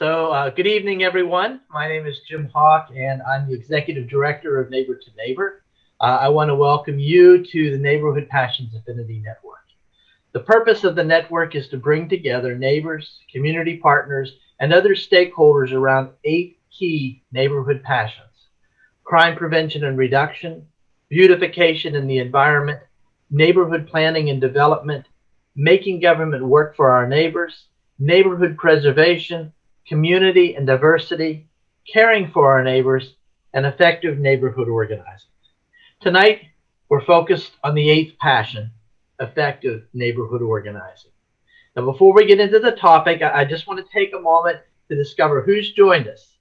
Good evening, everyone. My name is Jim Hawk, and I'm the Executive Director of Neighbor to Neighbor. I want to welcome you to the Neighborhood Passions Affinity Network. The purpose of the network is to bring together neighbors, community partners, and other stakeholders around 8 key neighborhood passions: crime prevention and reduction, beautification in the environment, neighborhood planning and development, making government work for our neighbors, neighborhood preservation, community and diversity, caring for our neighbors, and effective neighborhood organizing. Tonight, we're focused on the 8th passion, effective neighborhood organizing. Now, before we get into the topic, I just want to take a moment to discover who's joined us.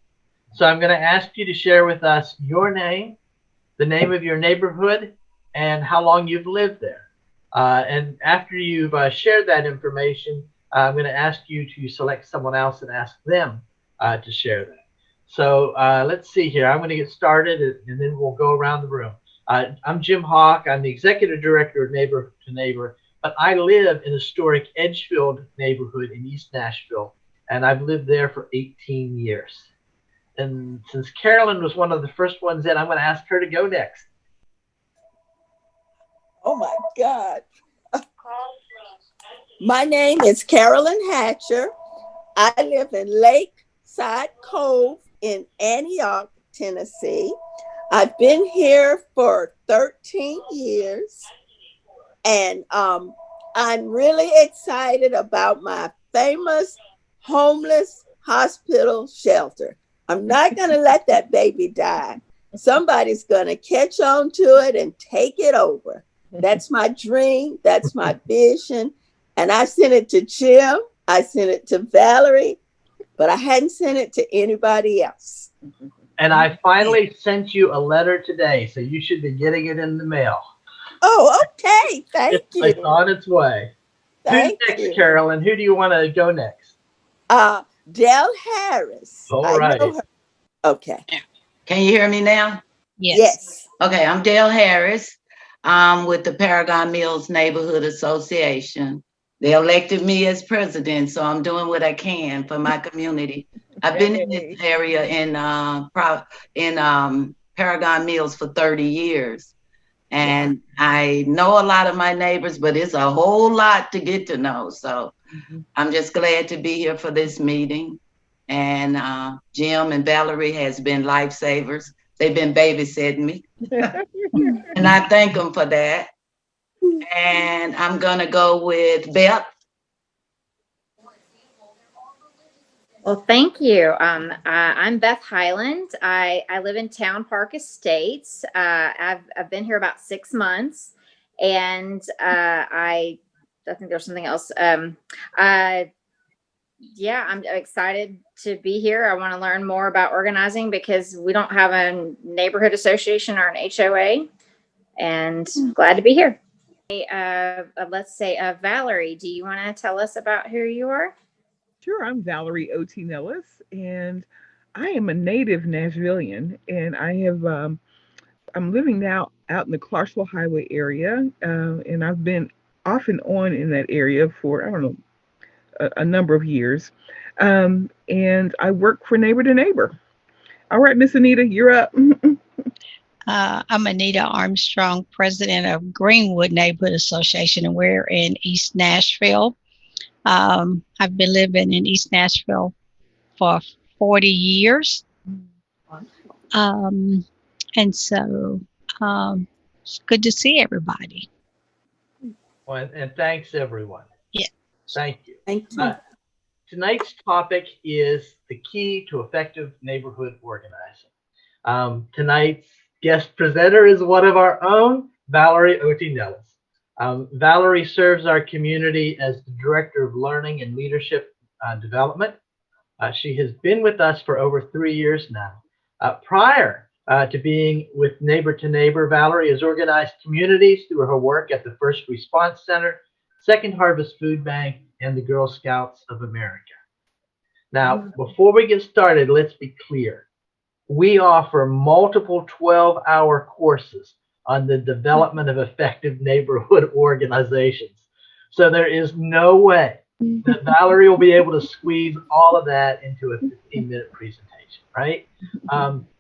So I'm going to ask you to share with us your name, the name of your neighborhood, and how long you've lived there. And after you've shared that information, I'm going to ask you to select someone else and ask them to share that. So let's see here. I'm going to get started, and then we'll go around the room. I'm Jim Hawk. I'm the Executive Director of Neighbor to Neighbor, but I live in historic Edgefield neighborhood in East Nashville, and I've lived there for 18 years. And since Carolyn was one of the first ones in, I'm going to ask her to go next. Oh my God. My name is Carolyn Hatcher. I live in Lakeside Cove in Antioch, Tennessee. I've been here for 13 years, and I'm really excited about my famous homeless hospital shelter. I'm not going to let that baby die. Somebody's going to catch on to it and take it over. That's my dream. That's my vision. And I sent it to Jim. I sent it to Valerie, but I hadn't sent it to anybody else. And I finally sent you a letter today, so you should be getting it in the mail. Oh, okay. Thank you. It's on its way. Who's next, Carolyn? Who do you want to go next? Del Harris. All right. I know her. Okay. Can you hear me now? Yes. Okay, I'm Del Harris. I'm with the Paragon Mills Neighborhood Association. They elected me as president, so I'm doing what I can for my community. I've been in this area in Paragon Mills for 30 years. And I know a lot of my neighbors, but it's a whole lot to get to know. So I'm just glad to be here for this meeting. And Jim and Valerie has been lifesavers. They've been babysitting me. And I thank them for that. And I'm gonna go with Beth. Well, thank you. I'm Beth Highland. I live in Town Park Estates. I've been here about 6 months, and I think there's something else. Yeah, I'm excited to be here. I want to learn more about organizing because we don't have a neighborhood association or an HOA, and glad to be here. Let's say, Valerie, do you want to tell us about who you are? Sure, I'm Valeri Otey-Nellis, and I am a native Nashvilleian, and I'm living now out in the Clarksville Highway area, and I've been off and on in that area for, I don't know, a number of years, and I work for Neighbor to Neighbor. All right, Miss Anita, you're up. I'm Anita Armstrong, president of Greenwood Neighborhood Association, and we're in East Nashville. I've been living in East Nashville for 40 years. And so it's good to see everybody. Well, and thanks, everyone. Yeah. Thank you. Thank you. Tonight's topic is the key to effective neighborhood organizing. Tonight's guest presenter is one of our own, Valeri Otey-Nellis. Valerie serves our community as the Director of Learning and Leadership Development. She has been with us for over 3 years now. Prior to being with Neighbor to Neighbor, Valerie has organized communities through her work at the First Response Center, Second Harvest Food Bank, and the Girl Scouts of America. Now, before we get started, let's be clear. We offer multiple 12-hour courses on the development of effective neighborhood organizations. So there is no way that Valerie will be able to squeeze all of that into a 15-minute presentation, right?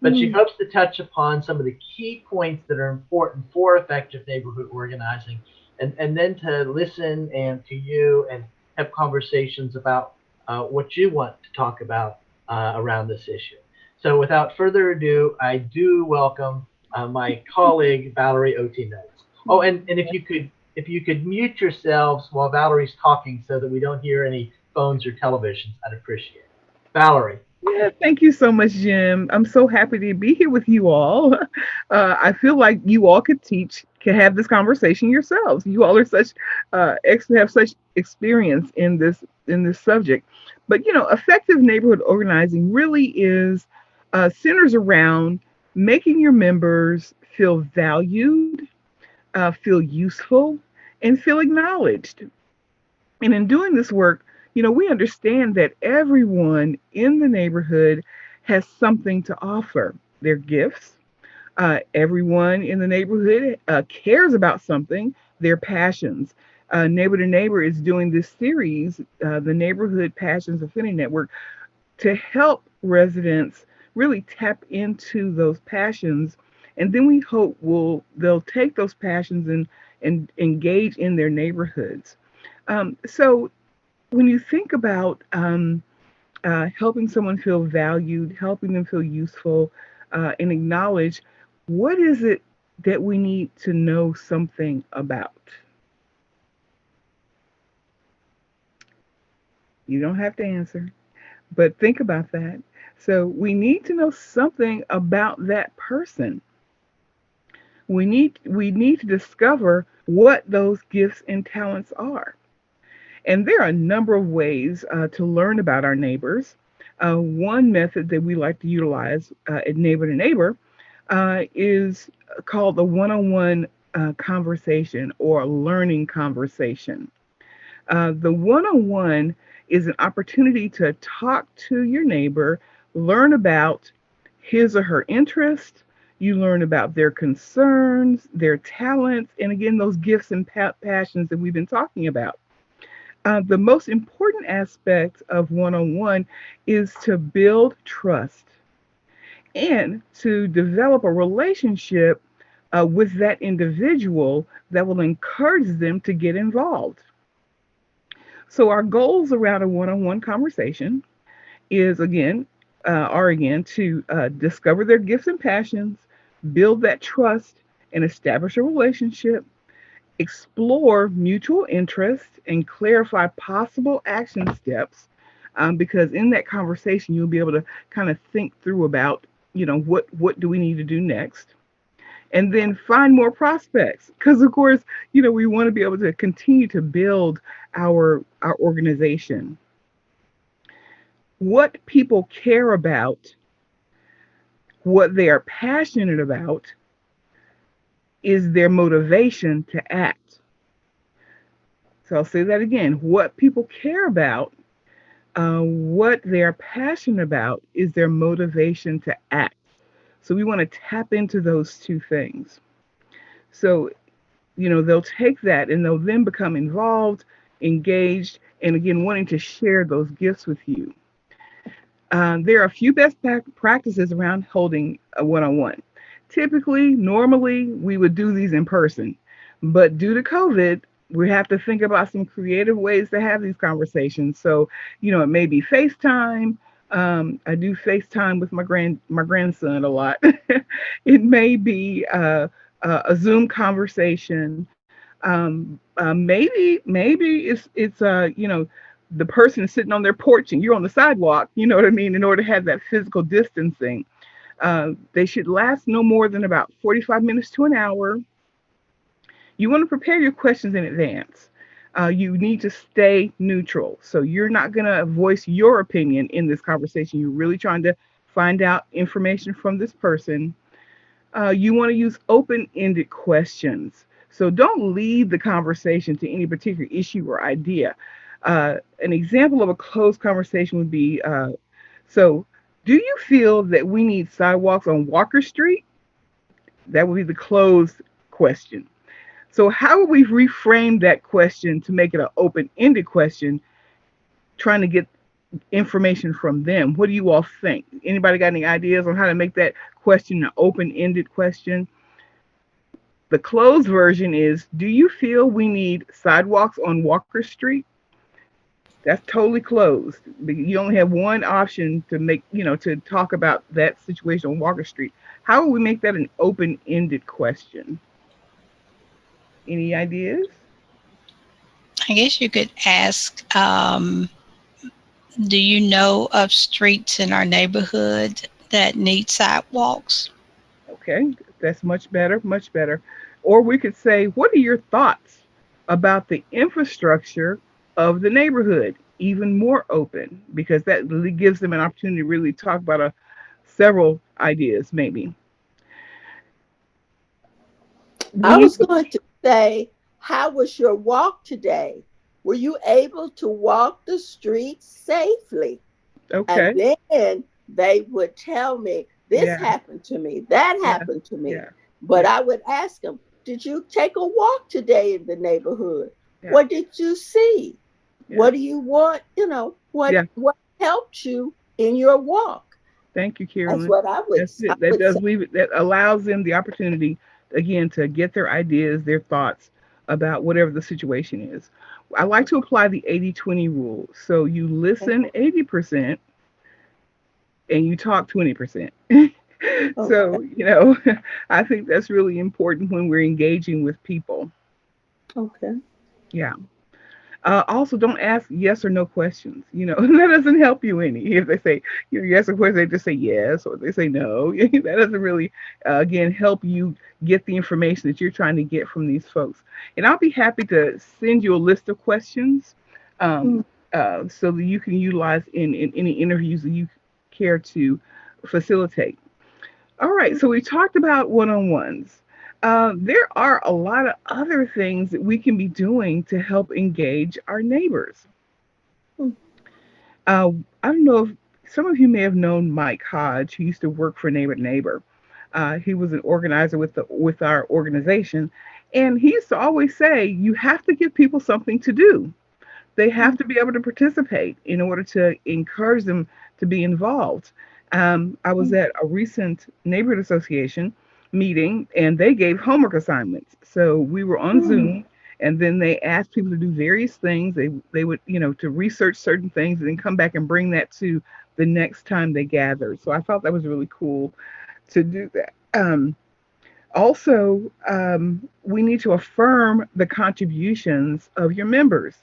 But she hopes to touch upon some of the key points that are important for effective neighborhood organizing, and then to listen and to you and have conversations about what you want to talk about around this issue. So without further ado, I do welcome my colleague, Valeri Otey-Nellis. Oh, and if you could mute yourselves while Valerie's talking so that we don't hear any phones or televisions, I'd appreciate it. Valerie. Yeah, thank you so much, Jim. I'm so happy to be here with you all. I feel like you all can have this conversation yourselves. You all are have such experience in this subject. But effective neighborhood organizing really is centers around making your members feel valued, feel useful, and feel acknowledged. And in doing this work, we understand that everyone in the neighborhood has something to offer. Their gifts. Everyone in the neighborhood cares about something, their passions. Neighbor to Neighbor is doing this series, the Neighborhood Passions Affinity Network, to help residents really tap into those passions. And then we hope they'll take those passions and engage in their neighborhoods. So when you think about helping someone feel valued, helping them feel useful, and acknowledge, what is it that we need to know something about? You don't have to answer, but think about that. So we need to know something about that person. We need to discover what those gifts and talents are. And there are a number of ways to learn about our neighbors. One method that we like to utilize at Neighbor to Neighbor is called the one-on-one conversation or learning conversation. The one-on-one is an opportunity to talk to your neighbor, learn about his or her interests. You learn about their concerns, their talents, and again, those gifts and passions that we've been talking about. The most important aspect of one-on-one is to build trust and to develop a relationship with that individual that will encourage them to get involved. So our goals around a one-on-one conversation are again to discover their gifts and passions, build that trust, and establish a relationship, explore mutual interest, and clarify possible action steps. Because in that conversation, you'll be able to kind of think through about, what do we need to do next? And then find more prospects. Because of course, we want to be able to continue to build our organization. What people care about, what they are passionate about, is their motivation to act. So I'll say that again. What people care about, what they're passionate about, is their motivation to act. So we want to tap into those two things. So, they'll take that and they'll then become involved, engaged, and again, wanting to share those gifts with you. There are a few best practices around holding a one-on-one. Normally, we would do these in person, but due to COVID, we have to think about some creative ways to have these conversations. So, it may be FaceTime. I do FaceTime with my grandson a lot. It may be a Zoom conversation. Maybe it's the person is sitting on their porch and you're on the sidewalk. You know what I mean? In order to have that physical distancing, they should last no more than about 45 minutes to an hour. You want to prepare your questions in advance. You need to stay neutral. So you're not going to voice your opinion in this conversation. You're really trying to find out information from this person. You want to use open-ended questions. So don't lead the conversation to any particular issue or idea. An example of a closed conversation would be, so do you feel that we need sidewalks on Walker Street? That would be the closed question. So how would we reframe that question to make it an open-ended question trying to get information from them. What do you all think? Anybody got any ideas on how to make that question an open-ended question? The closed version is, do you feel we need sidewalks on Walker Street? That's totally closed. You only have one option to make, to talk about that situation on Walker Street. How will we make that an open-ended question? Any ideas? I guess you could ask, do you know of streets in our neighborhood that need sidewalks? Okay, that's much better, much better. Or we could say, what are your thoughts about the infrastructure of the neighborhood? Even more open, because that really gives them an opportunity to really talk about several ideas, maybe. We I need was to, going to say, how was your walk today? Were you able to walk the streets safely? And okay, then they would tell me, this yeah, happened to me, that yeah, happened to me. yeah, But yeah, I would ask them, did you take a walk today in the neighborhood? yeah, What did you see? yeah, What do you want? yeah. What helped you in your walk? Thank you, That's Carolyn. what That's I it. That would does say. leave it. That allows them the opportunity, again, to get their ideas, their thoughts about whatever the situation is. I like to apply the 80-20 rule. So you listen 80% and you talk 20%. Okay. So, I think that's really important when we're engaging with people. Okay. Yeah. Also, don't ask yes or no questions. That doesn't help you any. If they say, yes, of course, they just say yes, or they say no. That doesn't really, again, help you get the information that you're trying to get from these folks. And I'll be happy to send you a list of questions, Mm. um, so that you can utilize in any interviews that you care to facilitate. All right, so we talked about one-on-ones. There are a lot of other things that we can be doing to help engage our neighbors. Mm. Uh, I don't know if some of you may have known Mike Hodge, who used to work for Neighbor to Neighbor. He was an organizer with our organization, and he used to always say, "You have to give people something to do. They have to be able to participate in order to encourage them to be involved." I was at a recent neighborhood association meeting and they gave homework assignments. So we were on Mm. Zoom and then they asked people to do various things. They would, to research certain things and then come back and bring that to the next time they gathered. So I thought that was really cool to do that. Also, we need to affirm the contributions of your members.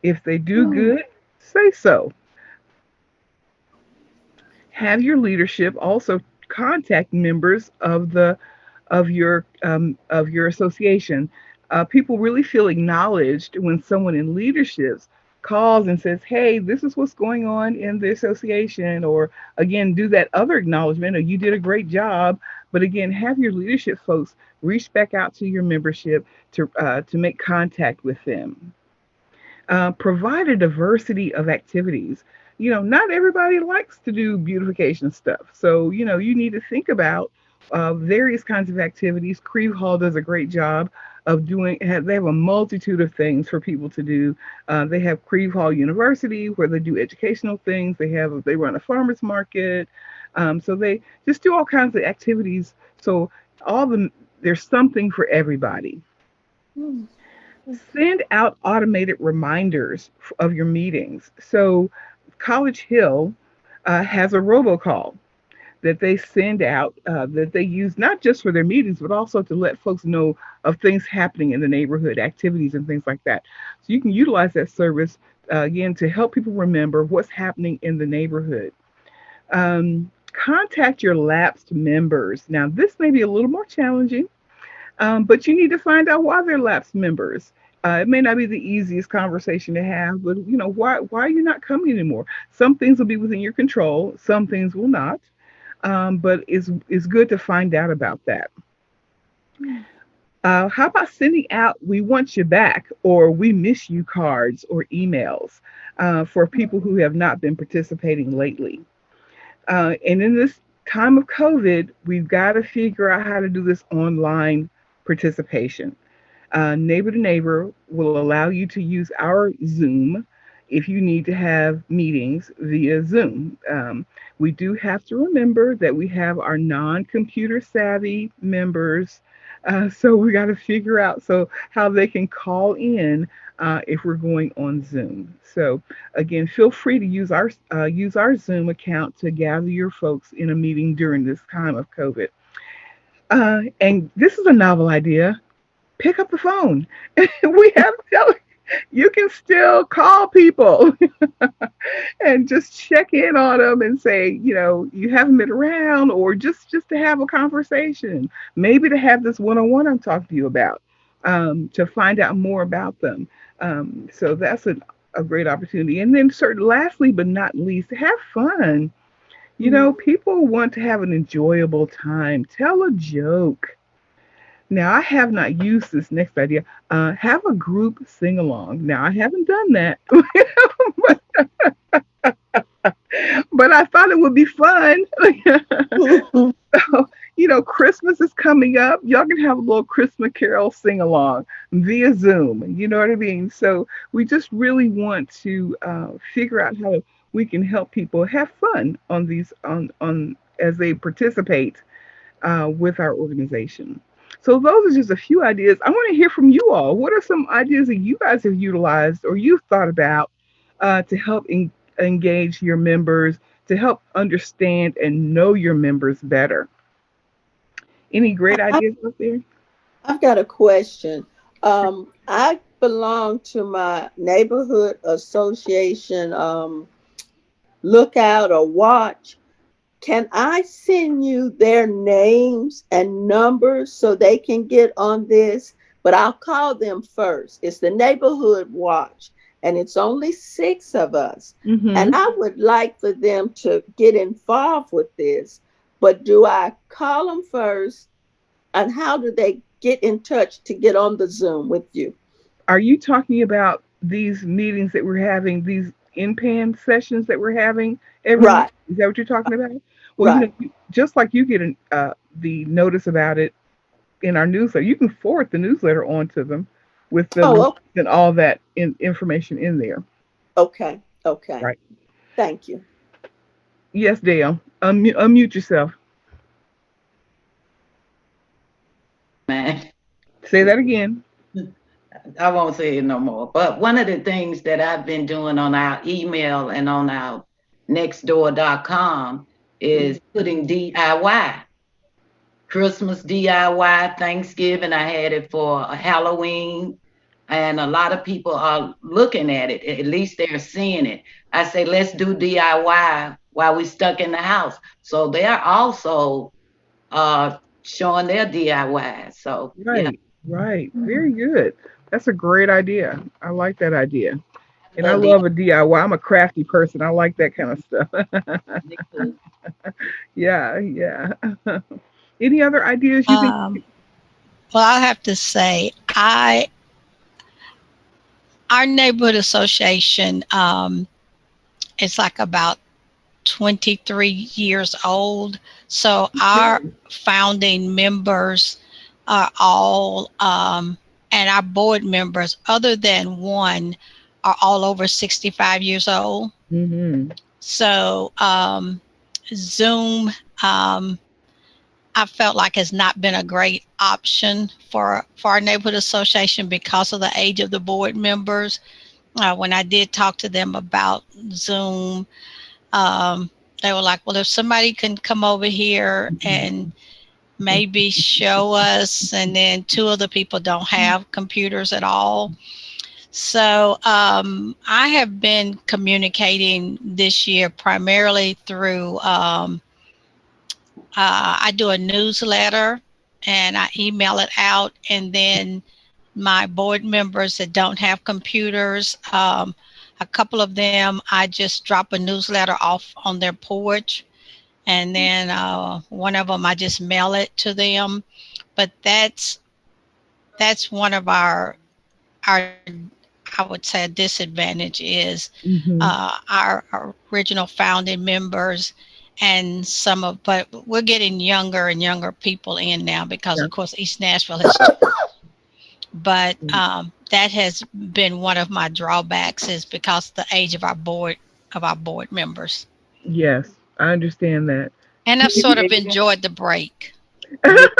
If they do Mm. good, say so. Have your leadership also contact members of your association. People really feel acknowledged when someone in leadership calls and says, "Hey, this is what's going on in the association," or again, do that other acknowledgement, or "You did a great job." But again, have your leadership folks reach back out to your membership to make contact with them. Provide a diversity of activities. Not everybody likes to do beautification stuff. So, you need to think about various kinds of activities. Creve Hall does a great job of they have a multitude of things for people to do. They have Creve Hall University where they do educational things. They run a farmer's market. So they just do all kinds of activities. So there's something for everybody. Mm. Send out automated reminders of your meetings. So, College Hill has a robocall that they send out that they use not just for their meetings, but also to let folks know of things happening in the neighborhood, activities, and things like that. So, you can utilize that service again to help people remember what's happening in the neighborhood. Contact your lapsed members. Now, this may be a little more challenging, but you need to find out why they're lapsed members. It may not be the easiest conversation to have, but why are you not coming anymore? Some things will be within your control, some things will not. But it's good to find out about that. How about sending out "We want you back" or "We miss you" cards or emails for people who have not been participating lately? And in this time of COVID, we've got to figure out how to do this online participation. Neighbor to Neighbor will allow you to use our Zoom if you need to have meetings via Zoom. We do have to remember that we have our non-computer savvy members, so we got to figure out so how they can call in if we're going on Zoom. So again, feel free to use our Zoom account to gather your folks in a meeting during this time of COVID. And this is a novel idea. Pick up the phone. We have you can still call people and just check in on them and say, you haven't been around, or just to have a conversation, maybe to have this one-on-one I'm talking to you about, to find out more about them. So that's a great opportunity. And then, lastly but not least, have fun. People want to have an enjoyable time. Tell a joke. Now, I have not used this next idea. Have a group sing along. Now, I haven't done that, but I thought it would be fun. So, Christmas is coming up. Y'all can have a little Christmas Carol sing along via Zoom. You know what I mean? So we just really want to figure out how we can help people have fun on these on as they participate with our organization. So those are just a few ideas. I want to hear from you all. What are some ideas that you guys have utilized or you've thought about to help engage your members, to help understand and know your members better? Any great ideas out there? I've got a question. I belong to my neighborhood association lookout or watch. Can I send you their names and numbers so they can get on this? But I'll call them first. It's the neighborhood watch, and it's only 6 of us. Mm-hmm. And I would like for them to get involved with this. But do I call them first? And how do they get in touch to get on the Zoom with you? Are you talking about these meetings that we're having, these in-pan sessions that we're having every Right. week? Is that what you're talking about? Well, Right. just like you get the notice about it in our newsletter, you can forward the newsletter on to them with the links and all that information in there. Okay. Okay. Right. Thank you. Yes, Dale. Unmute yourself. Man, Say that again. I won't say it no more. But one of the things that I've been doing on our email and on our nextdoor.com is putting DIY. Christmas DIY, Thanksgiving, I had it for Halloween. And a lot of people are looking at it. At least they're seeing it. I say, let's do DIY while we're stuck in the house. So they're also showing their DIY. So, right, yeah. Right. Very good. That's a great idea. I like that idea. And I love a DIY. I'm a crafty person. I like that kind of stuff. Yeah, yeah. Any other ideas you think? Well, I have to say, our neighborhood association is like about 23 years old. So our founding members are all, and our board members, other than one, are all over 65 years old. Mm-hmm. So Zoom, I felt like has not been a great option for our neighborhood association because of the age of the board members. When I did talk to them about Zoom, they were like, well, if somebody can come over here and maybe show us, and then 2 other people don't have computers at all. So I have been communicating this year primarily through, I do a newsletter and I email it out, and then my board members that don't have computers, a couple of them, I just drop a newsletter off on their porch, and then one of them I just mail it to them. But that's one of our I would say a disadvantage is our original founding members and but we're getting younger and younger people in now because of course East Nashville has but that has been one of my drawbacks, is because of the age of our board members. Yes, I understand that. And I've sort of enjoyed the break. To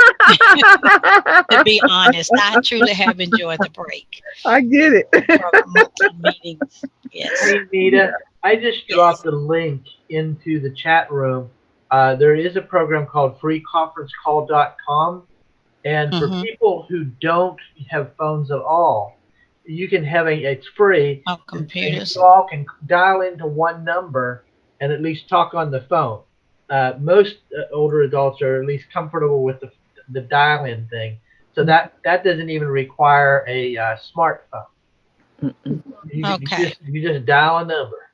be honest, I truly have enjoyed the break I get it. from our monthly meetings. Yes. Hey, Nita, I just Yes. dropped a link into the chat room. There is a program called freeconferencecall.com. And for Mhm. people who don't have phones at all, you can have it's free. On And computers. you all can dial into one number and at least talk on the phone. Most older adults are at least comfortable with the dial-in thing. So that doesn't even require a smartphone. Okay. You just dial a number.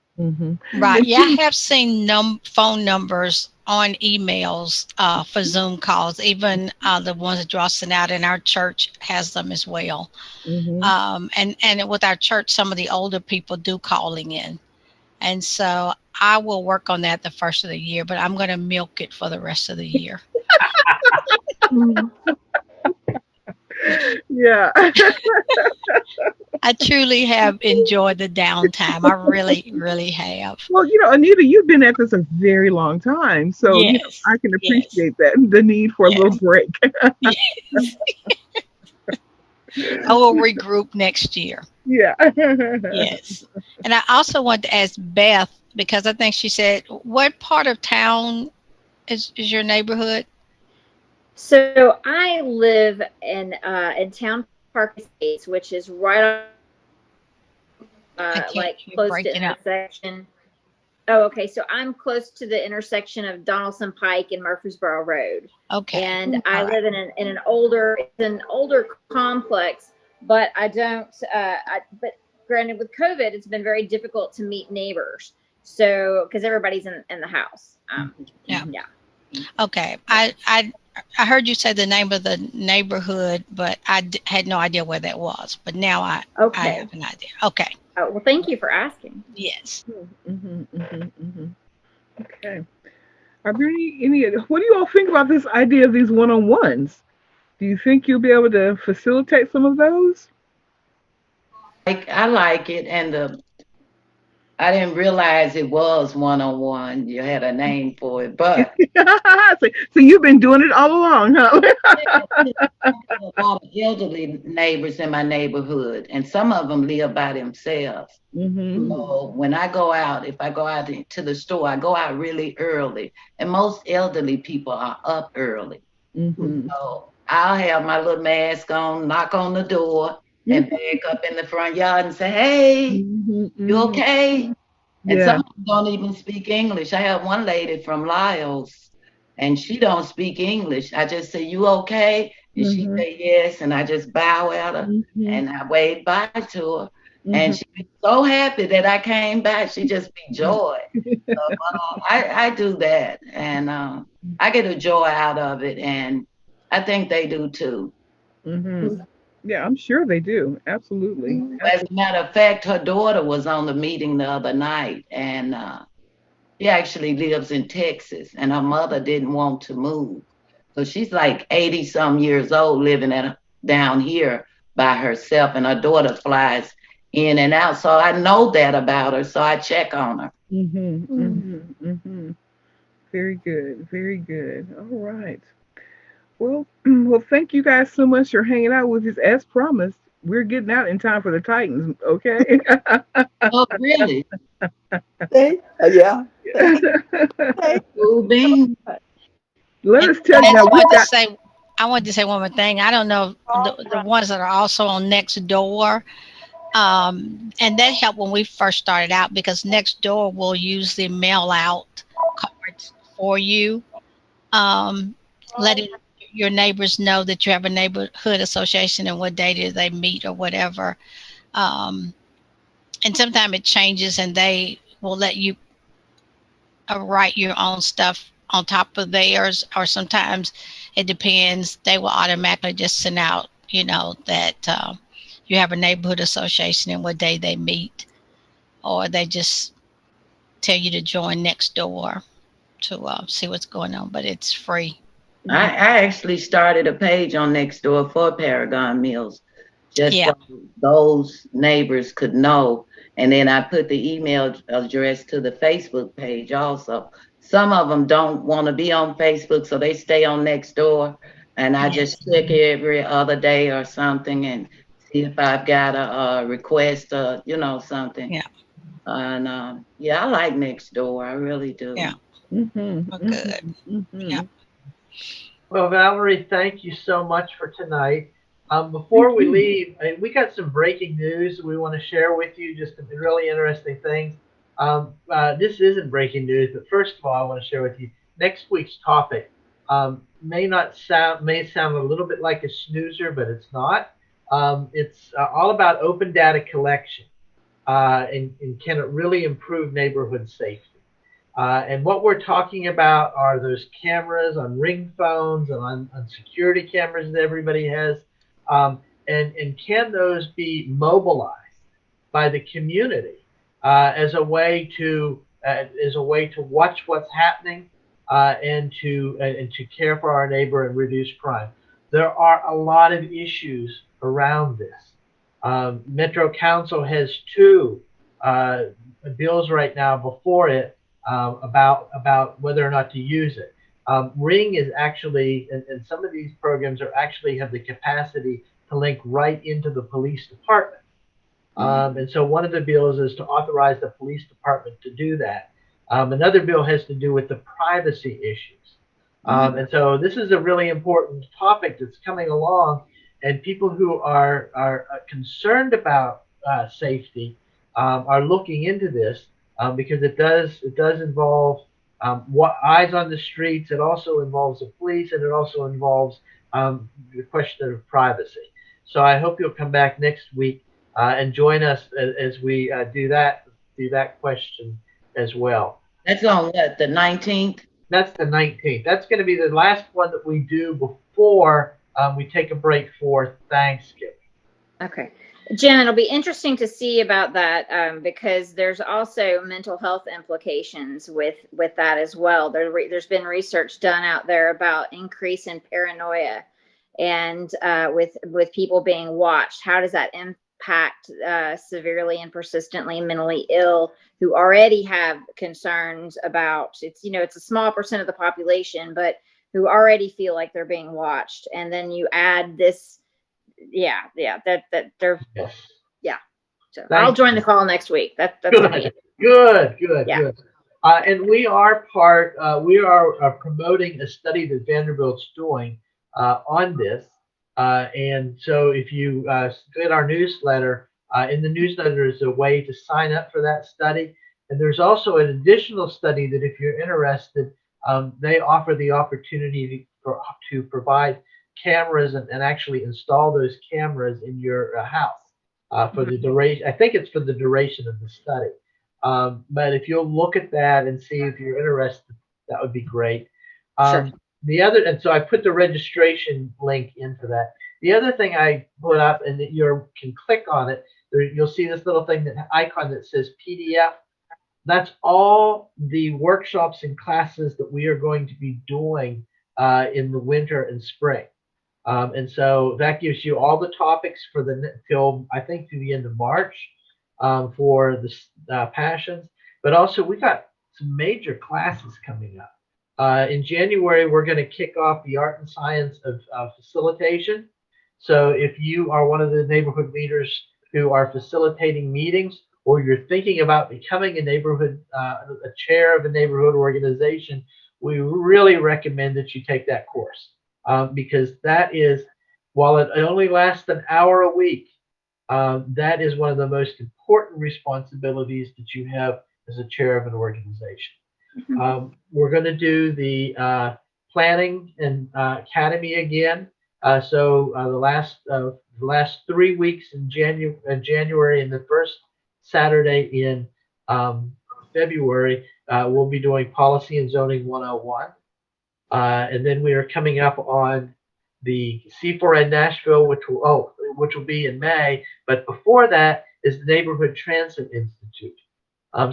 Right. Yeah, I have seen phone numbers on emails for Zoom calls. Even the ones that draw sent out in our church has them as well. And with our church, some of the older people do calling in. And so I will work on that the first of the year, but I'm going to milk it for the rest of the year. Yeah. I truly have enjoyed the downtime. I really, really have. Well, Anita, you've been at this a very long time, so Yes. I can Yes. appreciate that, the need for a little Yes. break. Yes. I will regroup next year. Yeah. Yes. And I also want to ask Beth, because I think she said, what part of town is your neighborhood? So I live in Town Park Estates, which is right on like close to intersection. Oh, okay. So I'm close to the intersection of Donaldson Pike and Murfreesboro Road. Okay. And I live in an older complex, but I don't. But granted, with COVID, it's been very difficult to meet neighbors. So because everybody's in the house. Yeah. Okay. I heard you say the name of the neighborhood, but I had no idea where that was. But now I have an idea. Okay. Oh, well, thank you for asking. Yes. Okay. Are there any? What do you all think about this idea of these one-on-ones? Do you think you'll be able to facilitate some of those? I like it, and I didn't realize it was one-on-one. You had a name for it, but So you've been doing it all along, huh? a lot of elderly neighbors in my neighborhood, and some of them live by themselves. So when I go out, if I go out to the store, I go out really early, and most elderly people are up early. So I'll have my little mask on, knock on the door, and back up in the front yard and say, "Hey, you okay?" And some of them don't even speak English. I have one lady from Laos, and she don't speak English. I just say, "You okay?" And she say yes, and I just bow at her, and I wave bye to her. And she be so happy that I came back. She just be joy. So, I do that, and I get a joy out of it, and I think they do too. Yeah, I'm sure they do. Absolutely. As a matter of fact, her daughter was on the meeting the other night, and she actually lives in Texas, and her mother didn't want to move. So she's like 80 some years old living down here by herself, and her daughter flies in and out. So I know that about her, so I check on her. Very good. Very good. All right. Well, well, thank you guys so much for hanging out with us. As promised, we're getting out in time for the Titans. Okay. Oh, really? Yeah. Moving. Let us tell And you now. I wanted to say one more thing. I don't know the ones that are also on Nextdoor. And that helped when we first started out, because Nextdoor will usually mail out cards for you, letting your neighbors know that you have a neighborhood association and what day do they meet or whatever. And sometimes it changes, and they will let you write your own stuff on top of theirs, or sometimes it depends. They will automatically just send out, that you have a neighborhood association and what day they meet, or they just tell you to join Nextdoor to see what's going on, but it's free. I actually started a page on Nextdoor for Paragon Mills. just Yeah. so those neighbors could know. And then I put the email address to the Facebook page also. Some of them don't want to be on Facebook, so they stay on Nextdoor. And I just check every other day or something and see if I've got a request or, something. Yeah. And yeah, I like Nextdoor. I really do. Yeah. Mm-hmm. Well, good. Mm-hmm. Yeah. Well, Valerie, thank you so much for tonight. Before we leave, we got some breaking news we want to share with you, just some really interesting things. This isn't breaking news, but first of all, I want to share with you next week's topic. May sound a little bit like a snoozer, but it's not. It's all about open data collection, and can it really improve neighborhood safety? And what we're talking about are those cameras on ring phones and on security cameras that everybody has. And can those be mobilized by the community as a way to watch what's happening, and to care for our neighbor and reduce crime? There are a lot of issues around this. Metro Council has two bills right now before it, about whether or not to use it. Ring is actually, and some of these programs are actually have the capacity to link right into the police department. And so one of the bills is to authorize the police department to do that. Another bill has to do with the privacy issues. And so this is a really important topic that's coming along, and people who are concerned about safety are looking into this, because it does involve what eyes on the streets. It also involves the police, and it also involves the question of privacy. So I hope you'll come back next week and join us as we do that question as well. That's on what, the 19th? That's the 19th. That's going to be the last one that we do before we take a break for Thanksgiving. Okay. Jen, it'll be interesting to see about that, because there's also mental health implications with that as well. There's been research done out there about increase in paranoia, and with people being watched. How does that impact severely and persistently mentally ill who already have concerns about it's a small percent of the population, but who already feel like they're being watched, and then you add this. That they're Yes. Yeah. So I'll join the call next week. That's good. Good. And we are promoting a study that Vanderbilt's doing on this. And so if you get our newsletter, in the newsletter is a way to sign up for that study. And there's also an additional study that if you're interested, they offer the opportunity to provide cameras and actually install those cameras in your house for the duration. I think it's for the duration of the study. But if you'll look at that and see if you're interested, that would be great. Sure. And so I put the registration link in for that. The other thing I put up, and that you can click on it, you'll see this little thing, that icon that says PDF. That's all the workshops and classes that we are going to be doing in the winter and spring. And so that gives you all the topics for till I think through the end of March, for the passions. But also we got some major classes coming up. In January, we're going to kick off the art and science of facilitation. So if you are one of the neighborhood leaders who are facilitating meetings, or you're thinking about becoming a chair of a neighborhood organization, we really recommend that you take that course. Because that is, while it only lasts an hour a week, that is one of the most important responsibilities that you have as a chair of an organization. We're going to do the planning and academy again. So the last 3 weeks in January and the first Saturday in February, we'll be doing policy and zoning 101. And then we are coming up on the C4N Nashville, which will be in May. But before that is the Neighborhood Transit Institute.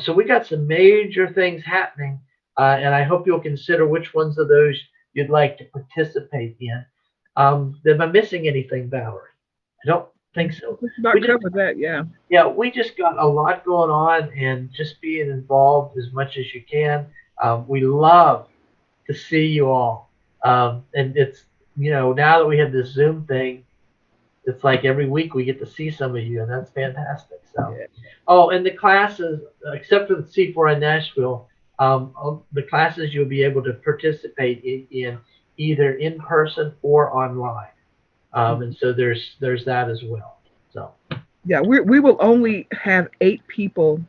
So we got some major things happening, and I hope you'll consider which ones of those you'd like to participate in. Am I missing anything, Valerie? I don't think so. Just about We just, covered that, yeah. yeah, we just got a lot going on, and just being involved as much as you can. We love to see you all. And it's, now that we have this Zoom thing, it's like every week we get to see some of you, and that's fantastic. So, Yeah. oh, and the classes, except for the C4 in Nashville, the classes you'll be able to participate in either in person or online. And so there's that as well. So, Yeah, we will only have 8 people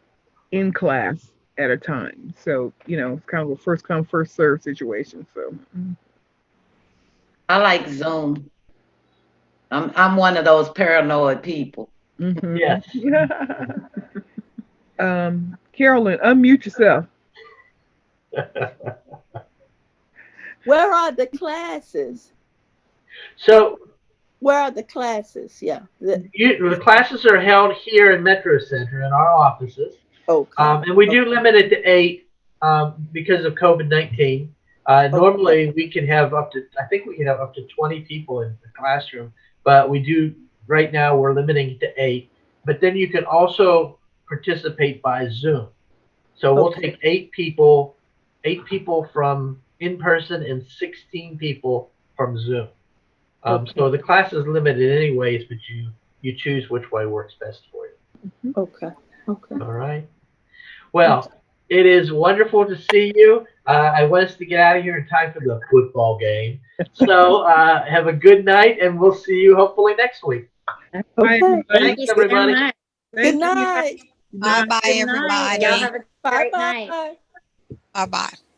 in class at a time. So, it's kind of a first come, first serve situation. So, I like Zoom. I'm one of those paranoid people. yes. Carolyn, unmute yourself. Where are the classes? So Where are the classes? Yeah. the classes are held here in Metro Center in our offices. Okay. And we do limit it to 8 because of COVID-19. Normally we can have I think we can have up to 20 people in the classroom, but right now we're limiting it to 8. But then you can also participate by Zoom. So we'll take 8 people from in person and 16 people from Zoom. So the class is limited anyways, but you choose which way works best for you. Okay. All right. Well, it is wonderful to see you. I want us to get out of here in time for the football game. So have a good night, and we'll see you hopefully next week. Bye, everybody. Thank you so everybody. much. Good night. Good night. Bye bye, Good night. Y'all everybody. have a Bye great night. bye. Bye bye.